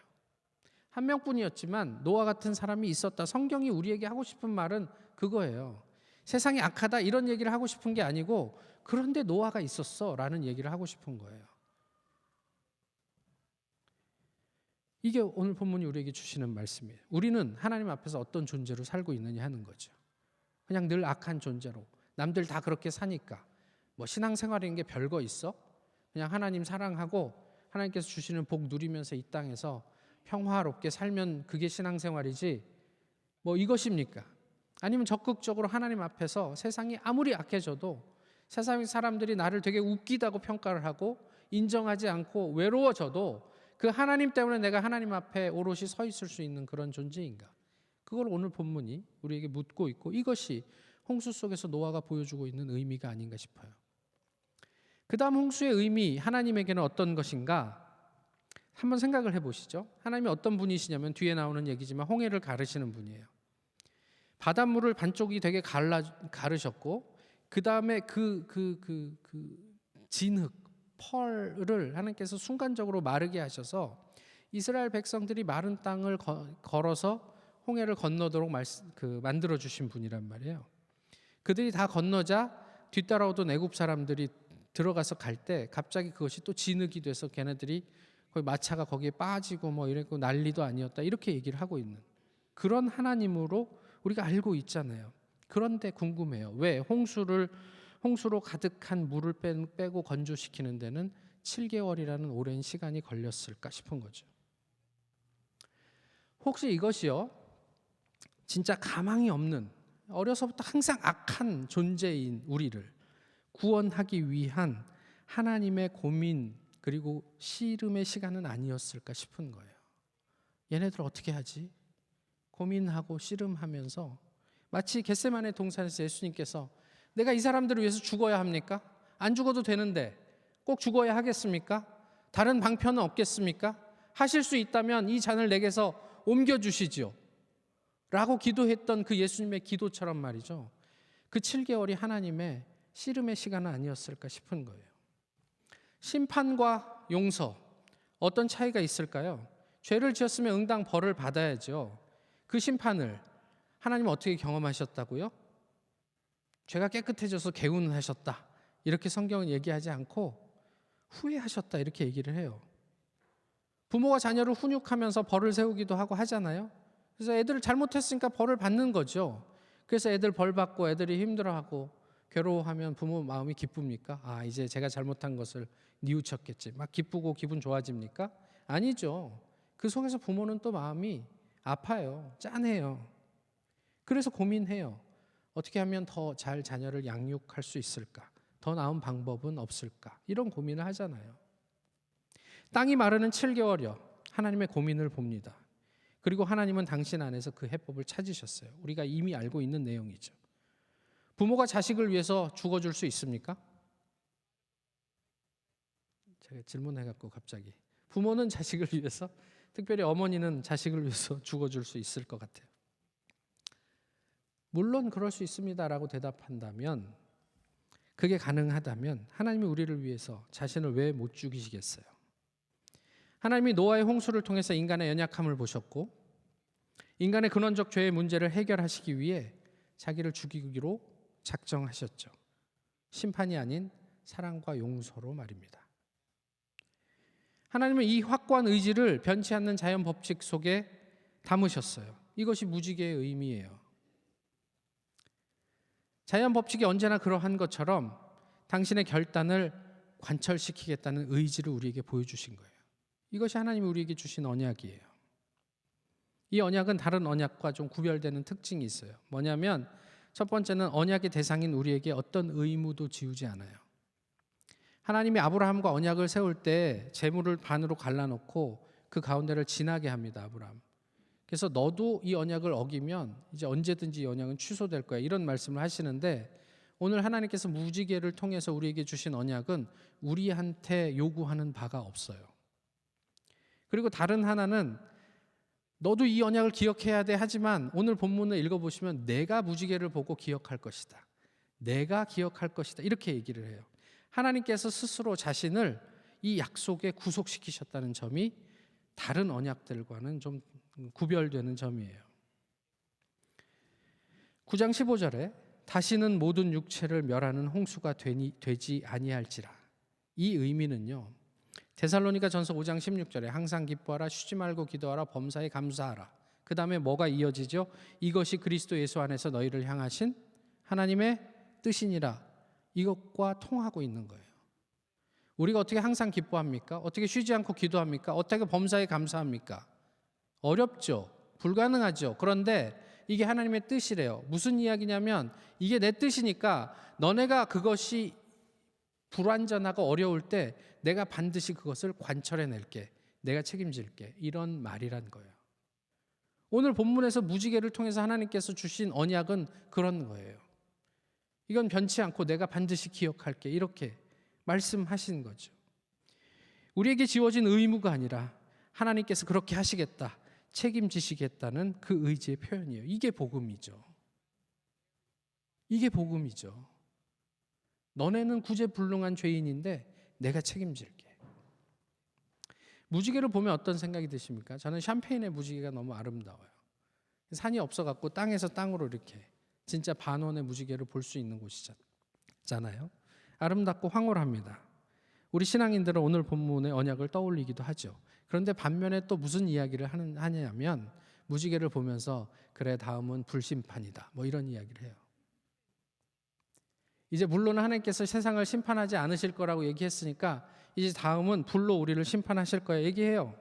한 명뿐이었지만 노아 같은 사람이 있었다. 성경이 우리에게 하고 싶은 말은 그거예요. 세상이 악하다 이런 얘기를 하고 싶은 게 아니고 그런데 노아가 있었어 라는 얘기를 하고 싶은 거예요. 이게 오늘 본문이 우리에게 주시는 말씀이에요. 우리는 하나님 앞에서 어떤 존재로 살고 있느냐 하는 거죠. 그냥 늘 악한 존재로 남들 다 그렇게 사니까 뭐 신앙생활인 게 별거 있어? 그냥 하나님 사랑하고 하나님께서 주시는 복 누리면서 이 땅에서 평화롭게 살면 그게 신앙생활이지 뭐 이것입니까? 아니면 적극적으로 하나님 앞에서 세상이 아무리 악해져도 세상 사람들이 나를 되게 웃기다고 평가를 하고 인정하지 않고 외로워져도 그 하나님 때문에 내가 하나님 앞에 오롯이 서 있을 수 있는 그런 존재인가? 그걸 오늘 본문이 우리에게 묻고 있고 이것이 홍수 속에서 노아가 보여주고 있는 의미가 아닌가 싶어요. 그 다음 홍수의 의미 하나님에게는 어떤 것인가? 한번 생각을 해보시죠. 하나님이 어떤 분이시냐면 뒤에 나오는 얘기지만 홍해를 가르시는 분이에요. 바닷물을 반쪽이 되게 가르셨고 그 다음에 그 진흙, 펄을 하나님께서 순간적으로 마르게 하셔서 이스라엘 백성들이 마른 땅을 걸어서 홍해를 건너도록 만들어 주신 분이란 말이에요. 그들이 다 건너자 뒤따라오던 애굽 사람들이 들어가서 갈 때 갑자기 그것이 또 진흙이 돼서 걔네들이 거기 마차가 거기에 빠지고 뭐 이랬고 난리도 아니었다 이렇게 얘기를 하고 있는 그런 하나님으로 우리가 알고 있잖아요. 그런데 궁금해요. 왜 홍수로 가득한 물을 빼고 건조시키는 데는 7개월이라는 오랜 시간이 걸렸을까 싶은 거죠. 혹시 이것이요 진짜 가망이 없는 어려서부터 항상 악한 존재인 우리를 구원하기 위한 하나님의 고민 그리고 씨름의 시간은 아니었을까 싶은 거예요. 얘네들 어떻게 하지? 고민하고 씨름하면서 마치 겟세마네 동산에서 예수님께서 내가 이 사람들을 위해서 죽어야 합니까? 안 죽어도 되는데 꼭 죽어야 하겠습니까? 다른 방편은 없겠습니까? 하실 수 있다면 이 잔을 내게서 옮겨주시지요 라고 기도했던 그 예수님의 기도처럼 말이죠. 그 7개월이 하나님의 씨름의 시간은 아니었을까 싶은 거예요. 심판과 용서 어떤 차이가 있을까요? 죄를 지었으면 응당 벌을 받아야죠. 그 심판을 하나님은 어떻게 경험하셨다고요? 죄가 깨끗해져서 개운하셨다 이렇게 성경은 얘기하지 않고 후회하셨다 이렇게 얘기를 해요. 부모가 자녀를 훈육하면서 벌을 세우기도 하고 하잖아요. 그래서 애들을 잘못했으니까 벌을 받는 거죠. 그래서 애들 벌 받고 애들이 힘들어하고 괴로워하면 부모 마음이 기쁩니까? 아 이제 제가 잘못한 것을 뉘우쳤겠지 막 기쁘고 기분 좋아집니까? 아니죠. 그 속에서 부모는 또 마음이 아파요. 짠해요. 그래서 고민해요. 어떻게 하면 더 잘 자녀를 양육할 수 있을까? 더 나은 방법은 없을까? 이런 고민을 하잖아요. 땅이 마르는 7개월여 하나님의 고민을 봅니다. 그리고 하나님은 당신 안에서 그 해법을 찾으셨어요. 우리가 이미 알고 있는 내용이죠. 부모가 자식을 위해서 죽어줄 수 있습니까? 제가 질문해갖고 갑자기 부모는 자식을 위해서 특별히 어머니는 자식을 위해서 죽어줄 수 있을 것 같아요. 물론 그럴 수 있습니다라고 대답한다면 그게 가능하다면 하나님이 우리를 위해서 자신을 왜 못 죽이시겠어요? 하나님이 노아의 홍수를 통해서 인간의 연약함을 보셨고 인간의 근원적 죄의 문제를 해결하시기 위해 자기를 죽이기로 작정하셨죠. 심판이 아닌 사랑과 용서로 말입니다. 하나님은 이 확고한 의지를 변치 않는 자연 법칙 속에 담으셨어요. 이것이 무지개의 의미예요. 자연 법칙이 언제나 그러한 것처럼 당신의 결단을 관철시키겠다는 의지를 우리에게 보여주신 거예요. 이것이 하나님이 우리에게 주신 언약이에요. 이 언약은 다른 언약과 좀 구별되는 특징이 있어요. 뭐냐면 첫 번째는 언약의 대상인 우리에게 어떤 의무도 지우지 않아요. 하나님이 아브라함과 언약을 세울 때 재물을 반으로 갈라놓고 그 가운데를 지나게 합니다. 아브라함. 그래서 너도 이 언약을 어기면 이제 언제든지 이 언약은 취소될 거야. 이런 말씀을 하시는데 오늘 하나님께서 무지개를 통해서 우리에게 주신 언약은 우리한테 요구하는 바가 없어요. 그리고 다른 하나는 너도 이 언약을 기억해야 돼 하지만 오늘 본문을 읽어보시면 내가 무지개를 보고 기억할 것이다. 내가 기억할 것이다. 이렇게 얘기를 해요. 하나님께서 스스로 자신을 이 약속에 구속시키셨다는 점이 다른 언약들과는 좀 구별되는 점이에요. 9장 15절에 다시는 모든 육체를 멸하는 홍수가 되지 아니할지라. 이 의미는요. 데살로니가 전서 5장 16절에 항상 기뻐하라 쉬지 말고 기도하라 범사에 감사하라. 그 다음에 뭐가 이어지죠? 이것이 그리스도 예수 안에서 너희를 향하신 하나님의 뜻이니라. 이것과 통하고 있는 거예요. 우리가 어떻게 항상 기뻐합니까? 어떻게 쉬지 않고 기도합니까? 어떻게 범사에 감사합니까? 어렵죠. 불가능하죠. 그런데 이게 하나님의 뜻이래요. 무슨 이야기냐면 이게 내 뜻이니까 너네가 그것이 불완전하고 어려울 때 내가 반드시 그것을 관철해낼게. 내가 책임질게. 이런 말이란 거예요. 오늘 본문에서 무지개를 통해서 하나님께서 주신 언약은 그런 거예요. 이건 변치 않고 내가 반드시 기억할게. 이렇게 말씀하신 거죠. 우리에게 지워진 의무가 아니라 하나님께서 그렇게 하시겠다, 책임지시겠다는 그 의지의 표현이에요. 이게 복음이죠. 이게 복음이죠. 너네는 구제불능한 죄인인데 내가 책임질게. 무지개를 보면 어떤 생각이 드십니까? 저는 샴페인의 무지개가 너무 아름다워요. 산이 없어갖고 땅에서 땅으로 이렇게 진짜 반원의 무지개를 볼 수 있는 곳이잖아요. 아름답고 황홀합니다. 우리 신앙인들은 오늘 본문의 언약을 떠올리기도 하죠. 그런데 반면에 또 무슨 이야기를 하냐면 무지개를 보면서 그래 다음은 불심판이다 뭐 이런 이야기를 해요. 이제 물론 하나님께서 세상을 심판하지 않으실 거라고 얘기했으니까 이제 다음은 불로 우리를 심판하실 거야 얘기해요.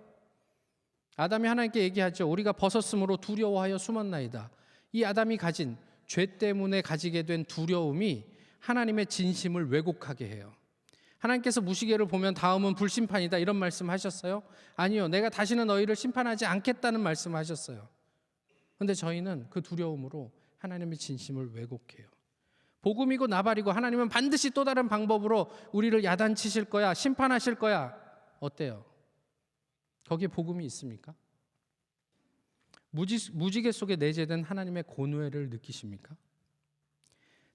아담이 하나님께 얘기하죠. 우리가 벗었으므로 두려워하여 숨었나이다. 이 아담이 가진 죄 때문에 가지게 된 두려움이 하나님의 진심을 왜곡하게 해요. 하나님께서 무지개를 보면 다음은 불심판이다 이런 말씀하셨어요? 아니요. 내가 다시는 너희를 심판하지 않겠다는 말씀하셨어요. 그런데 저희는 그 두려움으로 하나님의 진심을 왜곡해요. 복음이고 나발이고 하나님은 반드시 또 다른 방법으로 우리를 야단치실 거야, 심판하실 거야. 어때요? 거기에 복음이 있습니까? 무지개 속에 내재된 하나님의 고뇌를 느끼십니까?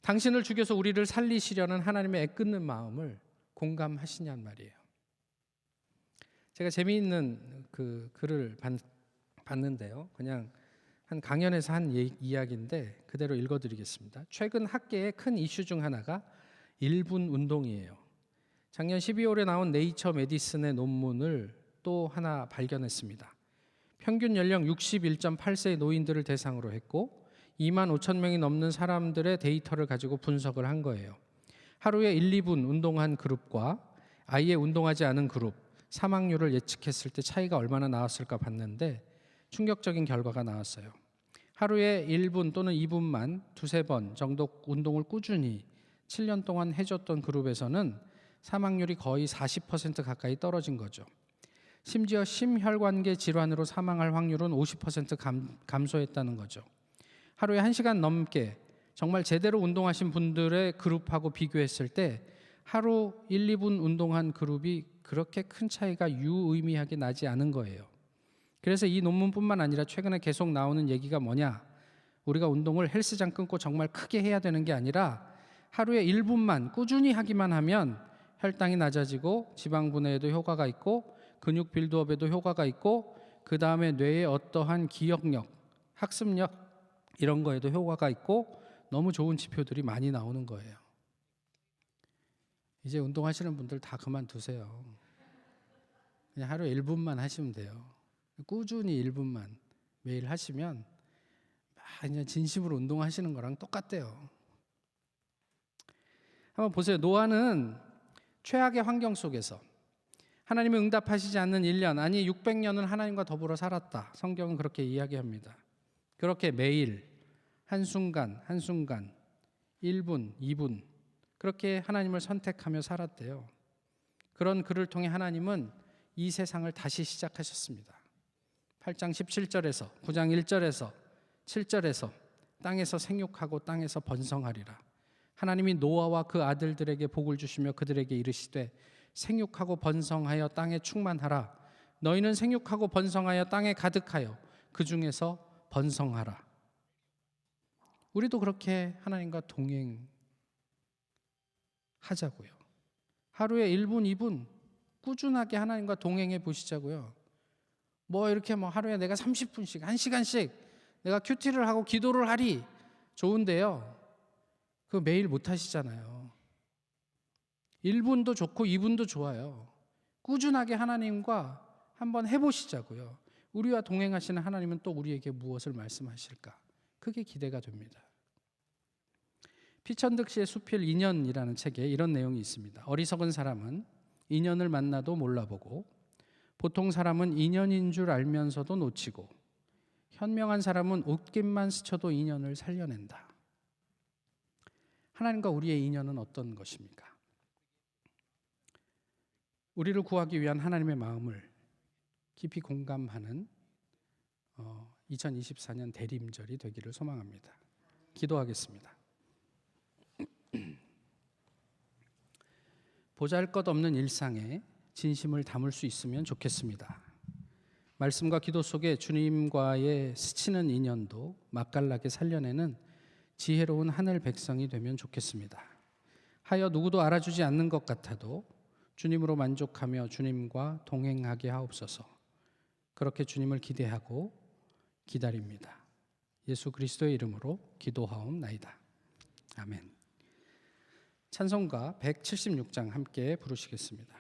당신을 죽여서 우리를 살리시려는 하나님의 애끓는 마음을 공감하시냔 말이에요. 제가 재미있는 그 글을 봤는데요. 그냥 한 강연에서 한 이야기인데 그대로 읽어드리겠습니다. 최근 학계의 큰 이슈 중 하나가 1분 운동이에요. 작년 12월에 나온 네이처 메디슨의 논문을 또 하나 발견했습니다. 평균 연령 61.8세의 노인들을 대상으로 했고 2만 5천 명이 넘는 사람들의 데이터를 가지고 분석을 한 거예요. 하루에 1, 2분 운동한 그룹과 아예 운동하지 않은 그룹 사망률을 예측했을 때 차이가 얼마나 나왔을까 봤는데 충격적인 결과가 나왔어요. 하루에 1분 또는 2분만 두세 번 정도 운동을 꾸준히 7년 동안 해줬던 그룹에서는 사망률이 거의 40% 가까이 떨어진 거죠. 심지어 심혈관계 질환으로 사망할 확률은 50% 감소했다는 거죠. 하루에 1시간 넘게 정말 제대로 운동하신 분들의 그룹하고 비교했을 때 하루 1, 2분 운동한 그룹이 그렇게 큰 차이가 유의미하게 나지 않은 거예요. 그래서 이 논문뿐만 아니라 최근에 계속 나오는 얘기가 뭐냐? 우리가 운동을 헬스장 끊고 정말 크게 해야 되는 게 아니라 하루에 1분만 꾸준히 하기만 하면 혈당이 낮아지고 지방 분해에도 효과가 있고 근육 빌드업에도 효과가 있고 그 다음에 뇌의 어떠한 기억력, 학습력 이런 거에도 효과가 있고 너무 좋은 지표들이 많이 나오는 거예요. 이제 운동하시는 분들 다 그만두세요. 그냥 하루에 1분만 하시면 돼요. 꾸준히 1분만 매일 하시면 그냥 진심으로 운동하시는 거랑 똑같대요. 한번 보세요. 노아는 최악의 환경 속에서 하나님이 응답하시지 않는 1년 아니 600년을 하나님과 더불어 살았다. 성경은 그렇게 이야기합니다. 그렇게 매일 한순간 한순간 1분, 2분 그렇게 하나님을 선택하며 살았대요. 그런 그를 통해 하나님은 이 세상을 다시 시작하셨습니다. 8장 17절에서 9장 1절에서 7절에서 땅에서 생육하고 땅에서 번성하리라. 하나님이 노아와 그 아들들에게 복을 주시며 그들에게 이르시되 생육하고 번성하여 땅에 충만하라. 너희는 생육하고 번성하여 땅에 가득하여 그 중에서 번성하라. 우리도 그렇게 하나님과 동행하자고요. 하루에 1분, 2분 꾸준하게 하나님과 동행해 보시자고요. 뭐 이렇게 하루에 내가 30분씩, 1시간씩 내가 큐티를 하고 기도를 하리 좋은데요. 그거 매일 못 하시잖아요. 1분도 좋고 2분도 좋아요. 꾸준하게 하나님과 한번 해보시자고요. 우리와 동행하시는 하나님은 또 우리에게 무엇을 말씀하실까? 그게 기대가 됩니다. 피천득 씨의 수필 인연이라는 책에 이런 내용이 있습니다. 어리석은 사람은 인연을 만나도 몰라보고 보통 사람은 인연인 줄 알면서도 놓치고 현명한 사람은 옷깃만 스쳐도 인연을 살려낸다. 하나님과 우리의 인연은 어떤 것입니까? 우리를 구하기 위한 하나님의 마음을 깊이 공감하는 2024년 대림절이 되기를 소망합니다. 기도하겠습니다. 보잘것없는 일상에 진심을 담을 수 있으면 좋겠습니다. 말씀과 기도 속에 주님과의 스치는 인연도 맛깔나게 살려내는 지혜로운 하늘 백성이 되면 좋겠습니다. 하여 누구도 알아주지 않는 것 같아도 주님으로 만족하며 주님과 동행하게 하옵소서. 그렇게 주님을 기대하고 기다립니다. 예수 그리스도의 이름으로 기도하옵나이다. 아멘. 찬송가 176장 함께 부르시겠습니다.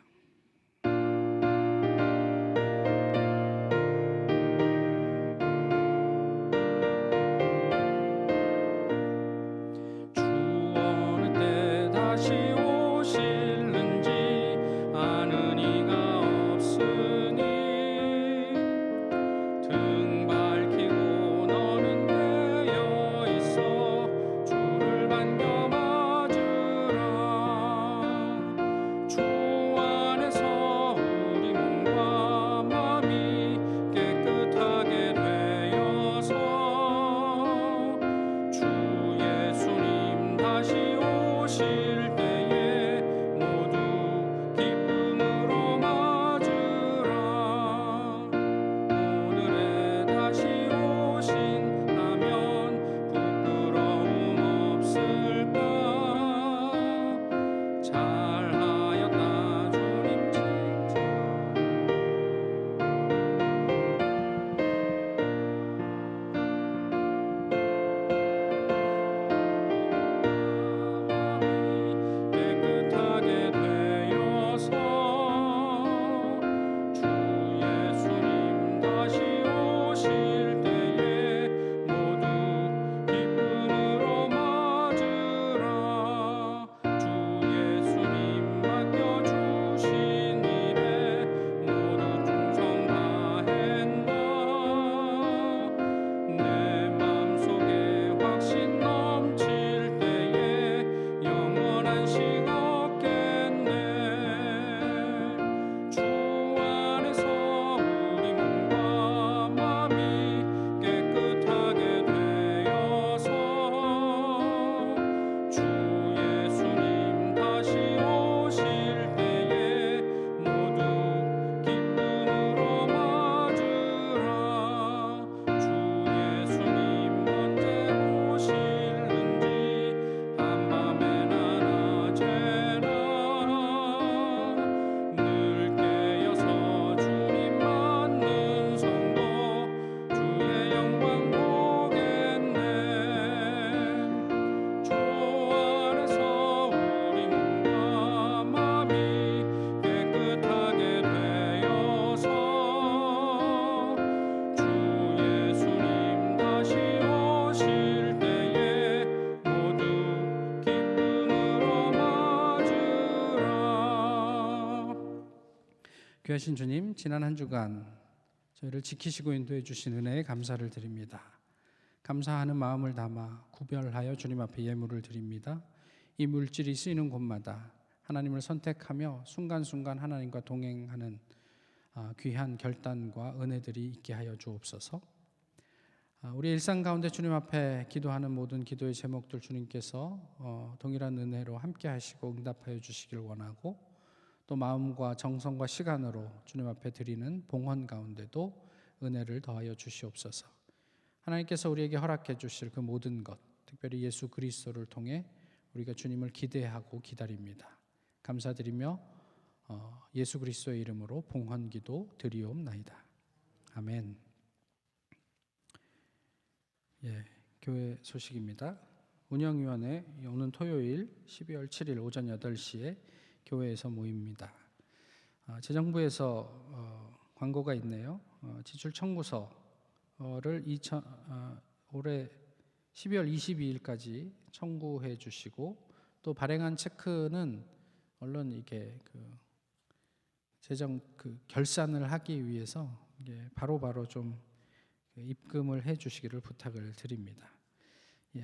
귀하신 주님, 지난 한 주간 저희를 지키시고 인도해 주신 은혜에 감사를 드립니다. 감사하는 마음을 담아 구별하여 주님 앞에 예물을 드립니다. 이 물질이 쓰이는 곳마다 하나님을 선택하며 순간순간 하나님과 동행하는 귀한 결단과 은혜들이 있게 하여 주옵소서. 우리 일상 가운데 주님 앞에 기도하는 모든 기도의 제목들 주님께서 동일한 은혜로 함께 하시고 응답하여 주시길 원하고, 또 마음과 정성과 시간으로 주님 앞에 드리는 봉헌 가운데도 은혜를 더하여 주시옵소서. 하나님께서 우리에게 허락해 주실 그 모든 것, 특별히 예수 그리스도를 통해 우리가 주님을 기대하고 기다립니다. 감사드리며 예수 그리스도의 이름으로 봉헌 기도 드리옵나이다. 아멘. 교회 소식입니다. 운영위원회 오는 토요일 12월 7일 오전 8시에 교회에서 모입니다. 재정부에서 광고가 있네요. 지출 청구서를 올해 12월 22일까지 청구해 주시고, 또 발행한 체크는 얼른 이게 재정 결산을 하기 위해서 바로바로 좀 입금을 해 주시기를 부탁을 드립니다.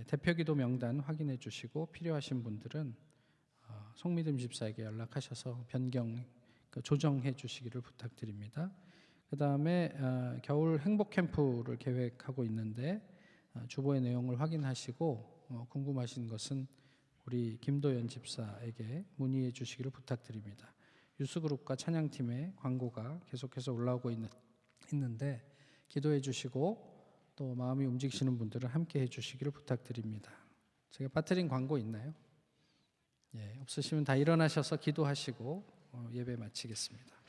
대표기도 명단 확인해 주시고, 필요하신 분들은 송미듬 집사에게 연락하셔서 변경 조정해 주시기를 부탁드립니다. 그 다음에 겨울 행복 캠프를 계획하고 있는데 주보의 내용을 확인하시고 궁금하신 것은 우리 김도연 집사에게 문의해 주시기를 부탁드립니다. 유스그룹과 찬양팀의 광고가 계속해서 올라오고 있는데 기도해 주시고 또 마음이 움직이시는 분들은 함께 해주시기를 부탁드립니다. 제가 빠뜨린 광고 있나요? 예, 없으시면 다 일어나셔서 기도하시고 예배 마치겠습니다.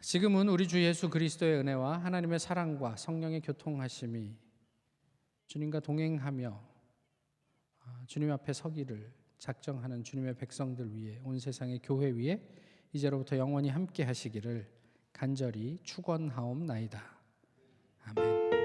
지금은 우리 주 예수 그리스도의 은혜와 하나님의 사랑과 성령의 교통하심이 주님과 동행하며 주님 앞에 서기를 작정하는 주님의 백성들 위에, 온 세상의 교회 위에 이제로부터 영원히 함께 하시기를 간절히 축원하옵나이다. 아멘.